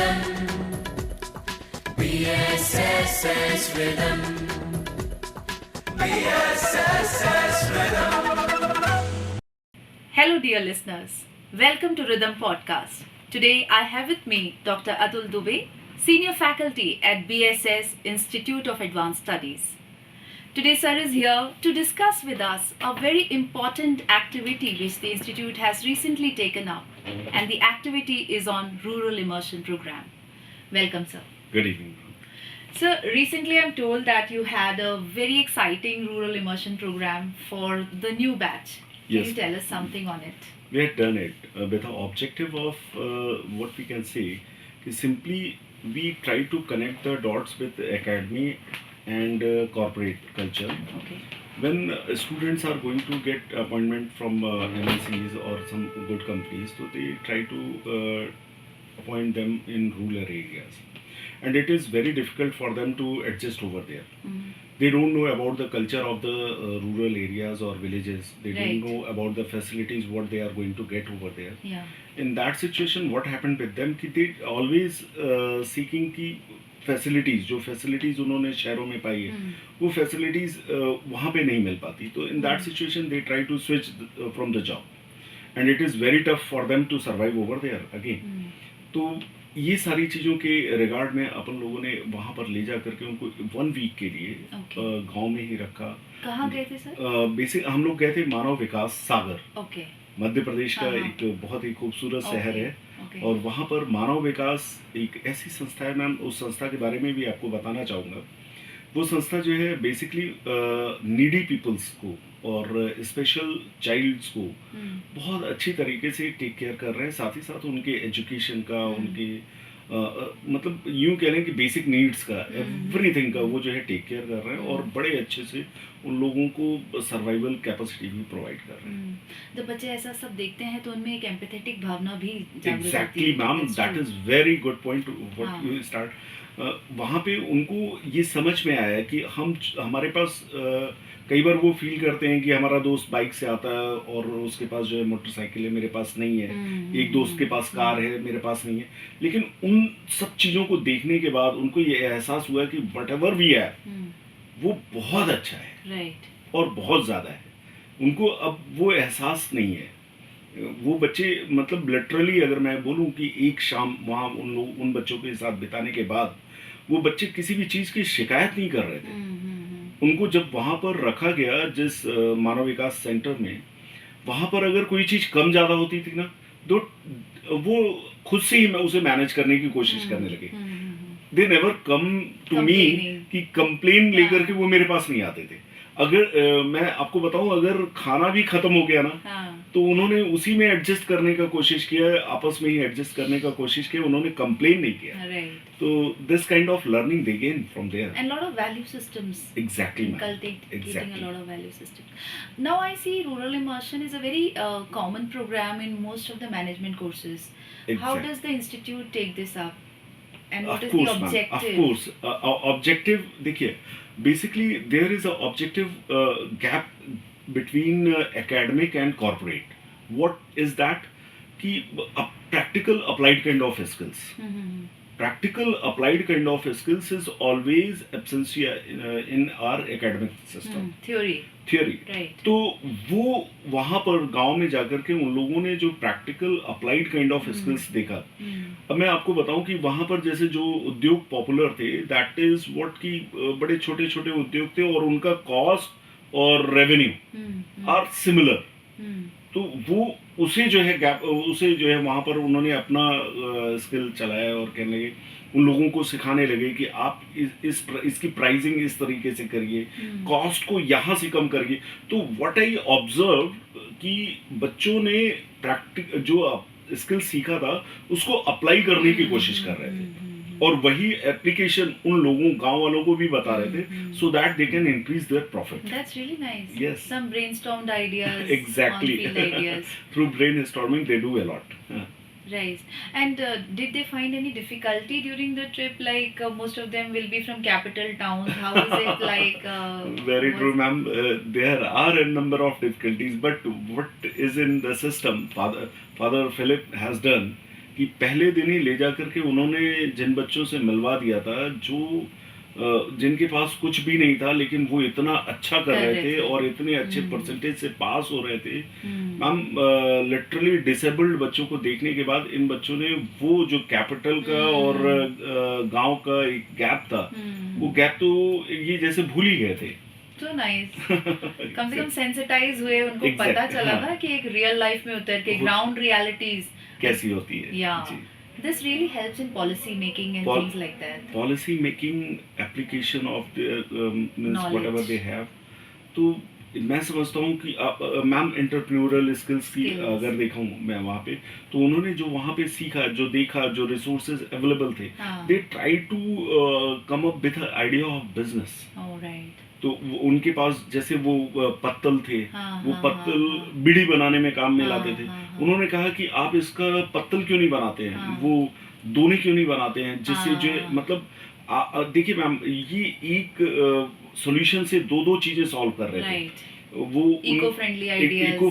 Rhythm, BSSS Rhythm, BSSS Rhythm. Hello dear listeners, welcome to Rhythm Podcast. Today I have with me Dr. Atul Dubey, Senior Faculty at BSS Institute of Advanced Studies. Today sir is here to discuss with us a very important activity which the Institute has recently taken up, and the activity is on Rural Immersion Program. Welcome sir. Good evening. Sir, recently I'm told that you had a very exciting Rural Immersion Program for the new batch. Can Yes. you tell us something on it? We had done it with the objective of what we can say is simply we try to connect the dots with the academy and corporate culture. Okay. When students are going to get appointment from MNCs or some good companies, so they try to appoint them in rural areas. And it is very difficult for them to adjust over there. Mm. They don't know about the culture of the rural areas or villages. They Right. don't know about the facilities, what they are going to get over there. Yeah. In that situation, what happened with them कि they always seeking की facilities, जो facilities उन्होंने शहरों में पाई है, वो facilities वहाँ पे नहीं मिल पाती. तो in that situation, they try to switch from the job, and it is very tough for them to survive over there again. तो ये सारी चीज़ों के रिगार्ड में अपन लोगों ने वहाँ पर ले जा करके उनको 1 वीक के लिए गांव में ही रखा. कहाँ गए थे सर? बेसिक हम लोग गए थे मानव विकास सागर. ओके. मध्य प्रदेश का हाँ. एक बहुत ही खूबसूरत शहर है. ओके. और वहाँ पर मानव विकास एक ऐसी संस्था है. मैम उस संस्था के बारे में भी आपको बताना चाहूँगा. वो संस्था जो है बेसिकली नीडी पीपल्स को और स्पेशल चाइल्ड्स को बहुत अच्छी तरीके से टेक केयर कर रहे हैं. साथ ही साथ उनके एजुकेशन का, उनके मतलब यूँ कह लें कि बेसिक नीड्स का, एवरीथिंग का वो जो है टेक केयर कर रहे हैं और बड़े अच्छे से उन लोगों को सर्वाइवल कैपेसिटी भी प्रोवाइड कर रहे हैं. जब बच्चे ऐसा सब देखते हैं तो उनमें एक एम्पैथेटिक भावना भी जागृत होती है. Exactly ma'am, that is very good point what you start. वहाँ पे उनको ये समझ में आया कि हमारे पास कई बार वो फील करते हैं कि हमारा दोस्त बाइक से आता है और उसके पास जो है मोटरसाइकिल है, मेरे पास नहीं है. एक दोस्त के पास कार है, मेरे पास नहीं है. लेकिन उन सब चीज़ों को देखने के बाद उनको ये एहसास हुआ कि वट एवर वी है वो बहुत अच्छा है. राइट. और बहुत ज़्यादा है. उनको अब वो एहसास नहीं है. वो बच्चे मतलब लिटरली अगर मैं बोलूँ कि एक शाम वहाँ उन बच्चों के साथ बिताने के बाद वो बच्चे किसी भी चीज़ की शिकायत नहीं कर रहे थे. उनको जब वहाँ पर रखा गया जिस मानव विकास सेंटर में, वहाँ पर अगर कोई चीज़ कम ज़्यादा होती थी ना तो वो खुद से ही उसे मैनेज करने की कोशिश करने लगे. They never come to me कि कंप्लेन लेकर के वो मेरे पास नहीं आते थे. अगर मैं आपको बताऊं, अगर खाना भी खत्म हो गया ना तो उन्होंने उसी में एडजस्ट करने का कोशिश किया, आपस में ही एडजस्ट करने का कोशिश किया. उन्होंने कंप्लेन नहीं किया. तो this kind of learning they gain from there. And lot of value systems. Exactly, ma'am. Inculcating Exactly. a lot of value systems. Now I see rural immersion is a very common program in most of the management courses. How Exactly. does the institute take this up? And what Of is course, the ma'am. objective? Of course. Objective, देखिए, basically there is a objective gap between academic and corporate. What is that? कि practical applied kind of skills. Practical applied kind of skills is always absentia in our academic system. Theory. Right. तो वो वहाँ पर गांव में जाकर के उन लोगों ने जो practical applied kind of skills देखा. अब मैं आपको बताऊं कि वहाँ पर जैसे जो उद्योग पॉपुलर थे, दैट इज व्हाट की बड़े छोटे छोटे उद्योग थे और उनका कॉस्ट और रेवेन्यू आर सिमिलर. तो वो उसे जो है वहाँ पर उन्होंने अपना स्किल चलाया और कहने लगे, उन लोगों को सिखाने लगे कि आप इसकी प्राइसिंग इस तरीके से करिए, कॉस्ट को यहाँ से कम करिए. तो व्हाट आई ऑब्जर्व कि बच्चों ने जो स्किल सीखा था उसको अप्लाई करने की कोशिश कर रहे थे और वही एप्लीकेशन उन लोगों गांव वालों को भी बता रहे थे, so that they can increase their profit. That's really nice. Yes. Some brainstormed ideas. Exactly. On field ideas. Through brainstorming they do a lot. Right. And did they find any difficulty during the trip? Like most of them will be from capital towns. How is it like? Very true, ma'am. There are a number of difficulties, but what is in the system, Father Philip has done कि पहले दिन ही ले जाकर के उन्होंने जिन बच्चों से मिलवा दिया था जो जिनके पास कुछ भी नहीं था, लेकिन वो इतना अच्छा कर रहे थे और इतने अच्छे परसेंटेज से पास हो रहे थे। मैम लिटरली डिसेबल्ड बच्चों को देखने के बाद इन बच्चों ने वो जो कैपिटल का और गांव का एक गैप था, वो गैप तो ये जैसे भूल ही गए थे। तो नाइस कम से कम सेंसिटाइज हुए, उनको पता चला ना कि एक रियल लाइफ में उतर के ग्राउंड रियलिटीज कैसी होती है। या this really helps in policy making and things like that. Policy making, application of their means Knowledge. whatever they have. तो मैं समझता हूँ कि मैम एंटरप्रेन्योरल स्किल्स की अगर देखा हूँ मैं वहाँ पे, तो उन्होंने जो वहाँ पे सीखा, जो देखा, जो रिसोर्सेज अवेलेबल थे, they try to come up with idea of business. तो उनके पास जैसे वो पत्तल थे, वो पत्तल बीड़ी बनाने में काम में लाते थे। उन्होंने कहा कि आप इसका पत्तल क्यों नहीं बनाते हैं, वो दोने क्यों नहीं बनाते हैं, जिससे जो मतलब देखिए मैम ये एक सॉल्यूशन से दो चीजें सॉल्व कर रहे थे। वो इको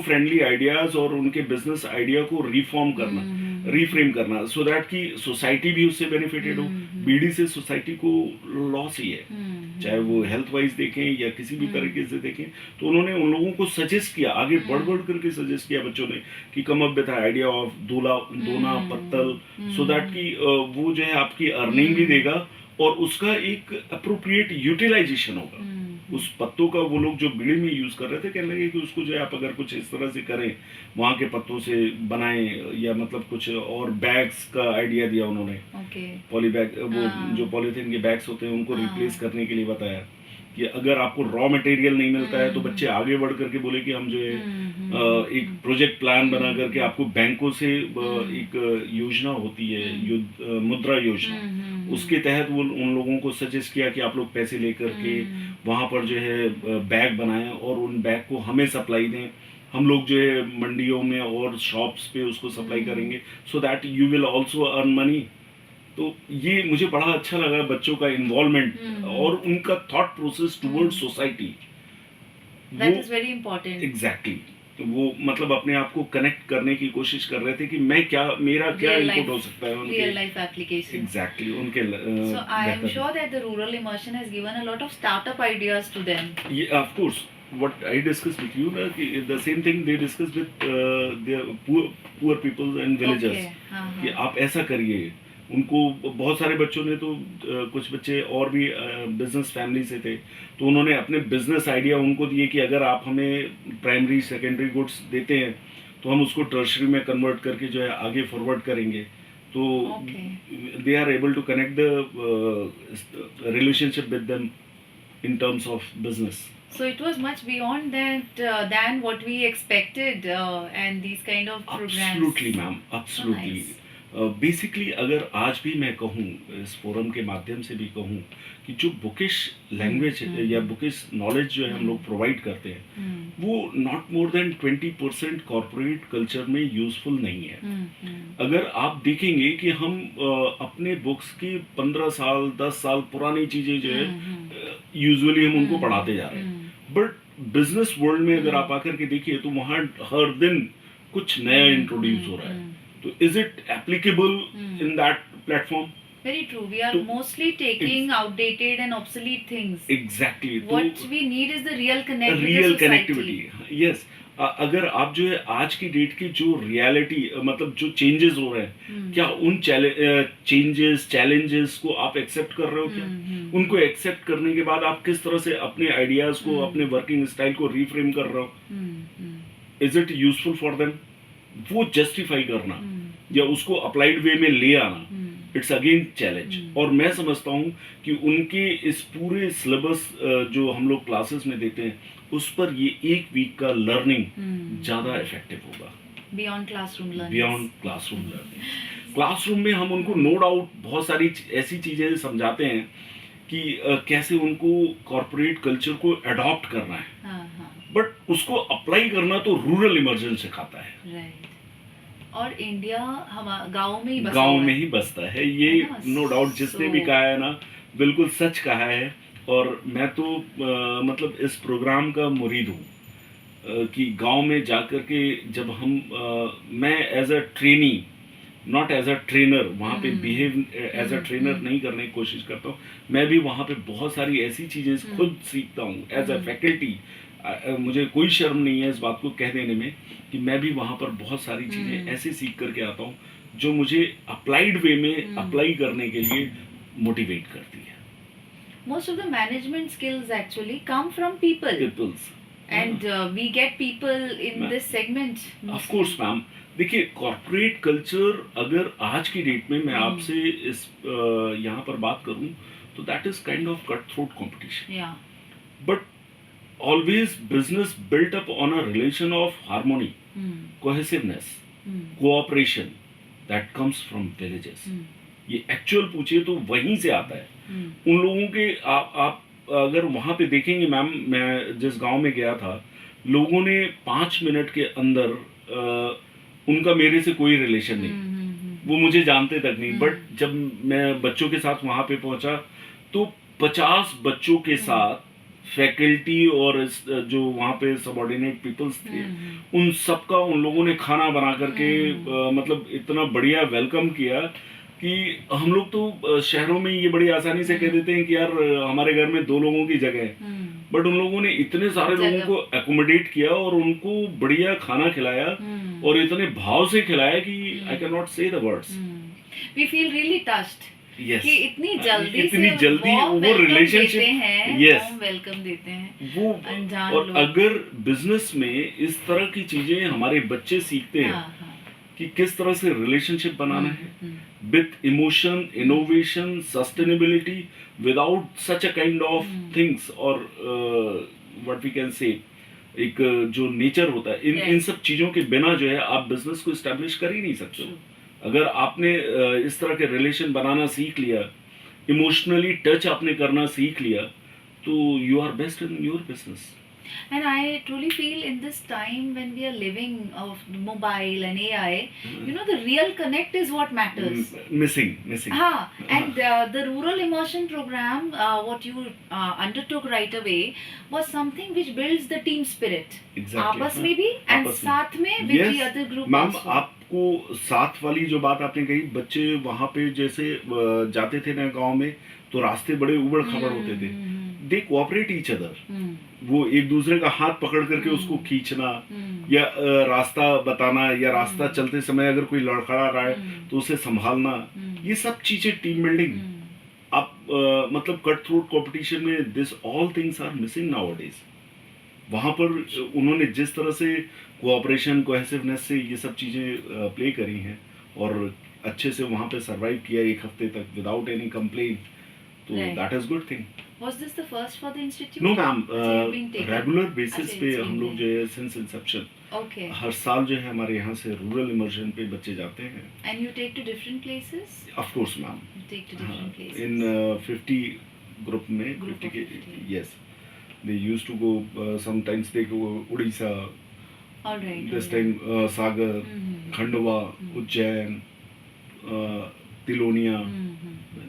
फ्रेंडली आइडियाज और उनके बिजनेस आइडिया को रिफॉर्म करना, रिफ्रेम करना, सो दैट कि सोसाइटी भी उससे बेनिफिटेड हो। बीड़ी से सोसाइटी को लॉस ही है, चाहे वो हेल्थ वाइज देखें या किसी भी तरीके से देखें। तो उन्होंने उन लोगों को सजेस्ट किया, आगे बढ़ करके सजेस्ट किया बच्चों ने कि कम अप विद आइडिया ऑफ दोना पत्तल, सो दैट कि वो जो है आपकी अर्निंग भी देगा और उसका एक अप्रोप्रिएट यूटिलाइजेशन होगा। उस पत्तों का वो लोग जो बीड़ी में यूज कर रहे थे, कहने लगे कि उसको जो है आप अगर कुछ इस तरह से करें, वहाँ के पत्तों से बनाएं, या मतलब कुछ और बैग्स का आइडिया दिया उन्होंने। पॉली बैग, वो जो पॉलीथीन के बैग्स होते हैं उनको रिप्लेस करने के लिए बताया कि अगर आपको रॉ मटेरियल नहीं मिलता है तो बच्चे आगे बढ़ करके बोले कि हम जो है एक प्रोजेक्ट प्लान बना करके आपको बैंकों से एक योजना होती है मुद्रा योजना, उसके तहत वो उन लोगों को सजेस्ट किया कि आप लोग पैसे लेकर के वहाँ पर जो है बैग बनाएं और उन बैग को हमें सप्लाई दें, हम लोग जो है मंडियों में और शॉप्स पे उसको सप्लाई करेंगे, so that you will also earn money. तो ये मुझे बड़ा अच्छा लगा बच्चों का इन्वॉल्वमेंट और उनका thought process toward society. That is very important. Exactly, वो मतलब अपने आप को कनेक्ट करने की कोशिश कर रहे थे कि मैं क्या, मेरा क्या इनपुट हो सकता है उनके रियल लाइफ एप्लीकेशन। एग्जैक्टली उनके so I am sure that the rural immersion has given a lot of startup ideas to them. Of course what I discussed with you, the same thing they discussed with their poor people and villagers. कि आप ऐसा करिए। उनको बहुत सारे बच्चों ने तो कुछ बच्चे और भी बिजनेस फैमिली से थे, तो उन्होंने अपने बिजनेस आइडिया उनको दिए कि अगर आप हमें प्राइमरी सेकेंडरी गुड्स देते हैं तो हम उसको टर्शरी में कन्वर्ट करके जो है आगे फॉरवर्ड करेंगे। तो they are able to connect the relationship with them in terms of business. So it was much beyond that than what we expected, and these kind of programs. Absolutely, ma'am. Absolutely. Basically अगर आज भी मैं कहूँ, इस forum के माध्यम से भी कहूँ कि जो बुकिश लैंग्वेज या बुकिश नॉलेज जो है हम लोग प्रोवाइड करते हैं, वो not more than 20% corporate culture में यूजफुल नहीं है। अगर आप देखेंगे कि हम अपने बुक्स की 15 साल 10 साल पुरानी चीजें जो है यूजुअली हम उनको पढ़ाते जा रहे हैं, बट बिजनेस वर्ल्ड में अगर आप आकर के देखिए तो वहाँ हर दिन कुछ नया इंट्रोड्यूस हो रहा है। तो is it applicable in that platform? Very true. We are mostly taking outdated and obsolete things. Exactly. What we need is the real connect. Real connectivity. Yes. अगर आप जो है आज की डेट की जो रियलिटी, मतलब जो चेंजेस हो रहे हैं, क्या उन चैलेंजेस को आप एक्सेप्ट कर रहे हो क्या? उनको एक्सेप्ट करने के बाद आप किस तरह से अपने आइडियाज को, अपने वर्किंग स्टाइल को रिफ्रेम कर रहे हो? Is it useful for them? वो जस्टिफाई करना या उसको अप्लाइड वे में ले आना, इट्स अगेन चैलेंज। और मैं समझता हूँ कि उनके इस पूरे सिलेबस जो हम लोग क्लासेस में देते हैं, उस पर ये एक वीक का लर्निंग ज्यादा इफेक्टिव होगा बियॉन्ड क्लासरूम लर्निंग। क्लासरूम में हम उनको नो डाउट बहुत सारी ऐसी चीजें समझाते हैं कि कैसे उनको कॉर्पोरेट कल्चर को अडॉप्ट करना है, बट उसको अप्लाई करना तो रूरल इमर्जन सिखाता है। और इंडिया हम गाँव में ही बसता है, ये नो डाउट जिसने भी कहा है ना, बिल्कुल सच कहा है। और मैं तो मतलब इस प्रोग्राम का मुरीद हूँ कि गांव में जाकर के जब हम मैं as a trainee not as a trainer, वहाँ पे behave as a trainer hmm. नहीं करने की कोशिश करता हूँ। मैं भी वहाँ पे बहुत सारी ऐसी चीज़ें खुद सीखता हूँ एज अ फैकल्टी। मुझे कोई शर्म नहीं है इस बात को कह देने में कि मैं भी वहाँ पर बहुत सारी चीज़ें ऐसे सीख करके आता हूँ जो मुझे अप्लाइड वे में अप्लाई करने के लिए मोटिवेट करती है। Most of the management skills actually come from people, peoples and we get people in Ma- this segment. Of course ma'am, देखिए कॉर्पोरेट कल्चर अगर आज की डेट में मैं आपसे इस यहाँ पर बात करूँ तो that is kind of cut throat competition, Yeah. But always business built up on a relation of harmony, cohesiveness, cooperation that comes from villages. ये एक्चुअल पूछिए तो वहीं से आता है। उन लोगों के आप अगर वहाँ पे देखेंगे मैम, मैं जिस गांव में गया था, लोगों ने 5 मिनट के अंदर उनका मेरे से कोई रिलेशन नहीं, वो मुझे जानते तक नहीं, बट जब मैं बच्चों के साथ वहाँ पे पहुँचा तो 50 बच्चों के साथ फैकल्टी और जो वहाँ पे सबॉर्डिनेट पीपल्स थे, उन सबका उन लोगों ने खाना बना करके मतलब इतना बढ़िया वेलकम किया कि हम लोग तो शहरों में ये बड़ी आसानी से कह देते हैं कि यार हमारे घर में 2 लोगों की जगह है, बट उन लोगों ने इतने सारे लोगों को एकोमोडेट किया और उनको बढ़िया खाना खिलाया और इतने भाव से खिलाया कि आई कैन नॉट से the words. We feel really touched. Yes. कि इतनी जल्दी वो रिलेशनशिप, यस, वेलकम देते हैं वो। अनजान और लोग। अगर बिजनेस में इस तरह की चीजें हमारे बच्चे सीखते हैं कि किस तरह से रिलेशनशिप बनाना है with emotion, innovation, sustainability, without such a kind of things, और व्हाट वी कैन से एक जो नेचर होता है, इन सब चीजों के बिना जो है आप बिजनेस को एस्टेब्लिश कर ही नहीं सकते। अगर आपने इस तरह के रिलेशन बनाना सीख लिया, इमोशनली टच आपने करना सीख लिया, तो you are best in your business. And I truly feel in this time when we are living of mobile and AI, the real connect is what matters. Missing. And the rural immersion program, what you undertook right away, was something which builds the team spirit. Exactly. आपस में भी and साथ में with Yes, the other group ma'am, also. आपको साथ वाली जो बात आपने कही, बच्चे वहाँ पे जैसे जाते थे ना गांव में, तो रास्ते बड़े उबड़ खाबड़ होते थे। दे कोऑपरेट ईच अदर, वो एक दूसरे का हाथ पकड़ करके उसको खींचना या रास्ता बताना, या रास्ता चलते समय अगर कोई लड़खड़ा रहा है तो उसे संभालना, ये सब चीजें टीम बिल्डिंग। आप मतलब कट थ्रोट कंपटीशन में this all things are missing nowadays. वहाँ पर उन्होंने जिस तरह से कोऑपरेशन, कोहेसिवनेस से ये सब चीजें प्ले करी हैं और अच्छे से वहाँ पे सरवाइव किया 1 हफ्ते तक विदाउट एनी कंप्लेंट, तो that is good thing. Was this the first for the institute? No ma'am, you've been taken? Regular basis अच्छा, पे it's हम been लोग जो है सिंस इंसेप्शन Okay. हर साल जो है हमारे यहाँ से रूरल इमर्जन पे बच्चे जाते हैं। And you take to different places? Of course ma'am, You take to different places. In 50 group में, Group 50 of के, 50. Yes, they used to go sometimes, they go Orissa, All right. This all time right. Sagar, Khandwa, Ujjain, Tilonia,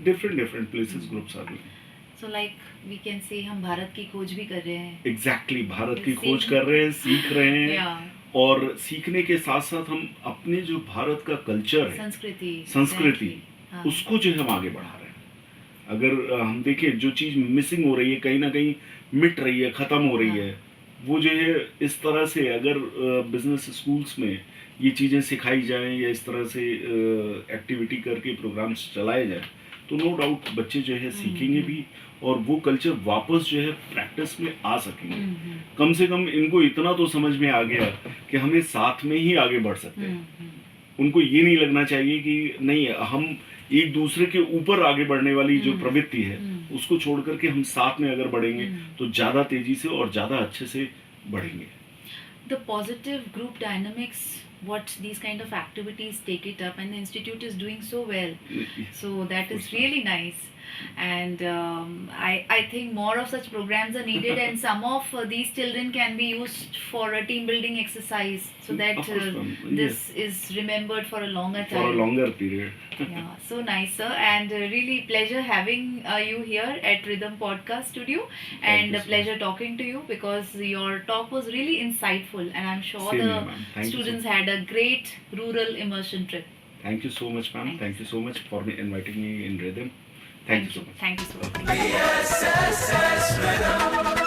different places groups are doing. So like we can say हम भारत की खोज भी कर रहे हैं. Exactly, Bharat की सीख- खोज कर रहे हैं, सीख रहे हैं, Yeah. और सीखने के साथ साथ हम अपने जो भारत का कल्चर है, संस्कृति, हाँ. उसको जो है हम आगे बढ़ा रहे हैं। अगर हम देखें जो चीज़ मिसिंग हो रही है, कहीं ना कहीं मिट रही है, ख़त्म हो रही है, वो जो है इस तरह से अगर बिजनेस स्कूल्स में ये चीज़ें सिखाई जाएं या इस तरह से एक्टिविटी करके प्रोग्राम्स चलाए जाएं, तो नो डाउट बच्चे जो है सीखेंगे भी और वो कल्चर वापस जो है प्रैक्टिस में आ सकेंगे। कम से कम इनको इतना तो समझ में आ गया कि हमें साथ में ही आगे बढ़ सकते हैं। उनको ये नहीं लगना चाहिए कि नहीं, हम एक दूसरे के ऊपर आगे बढ़ने वाली जो प्रवृत्ति है उसको छोड़ करके हम साथ में अगर बढ़ेंगे तो ज़्यादा तेजी से और ज़्यादा अच्छे से बढ़ेंगे। The positive group dynamics, what these kind of activities take it up, and the institute is doing so well. So that is really nice. And I think more of such programs are needed, and some of these children can be used for a team building exercise, so that Of course, ma'am. this is remembered for a longer time. For a longer period. Yeah, so nice, sir, and really pleasure having you here at Rhythm Podcast Studio, and you a so pleasure talking to you because your talk was really insightful, and I'm sure Same the here, ma'am. Thank you so students had a great rural immersion trip. Thank you so much, ma'am. Thank you so much for inviting me in Rhythm. Thank you so much. Thank you so much. BSSS Rhythm.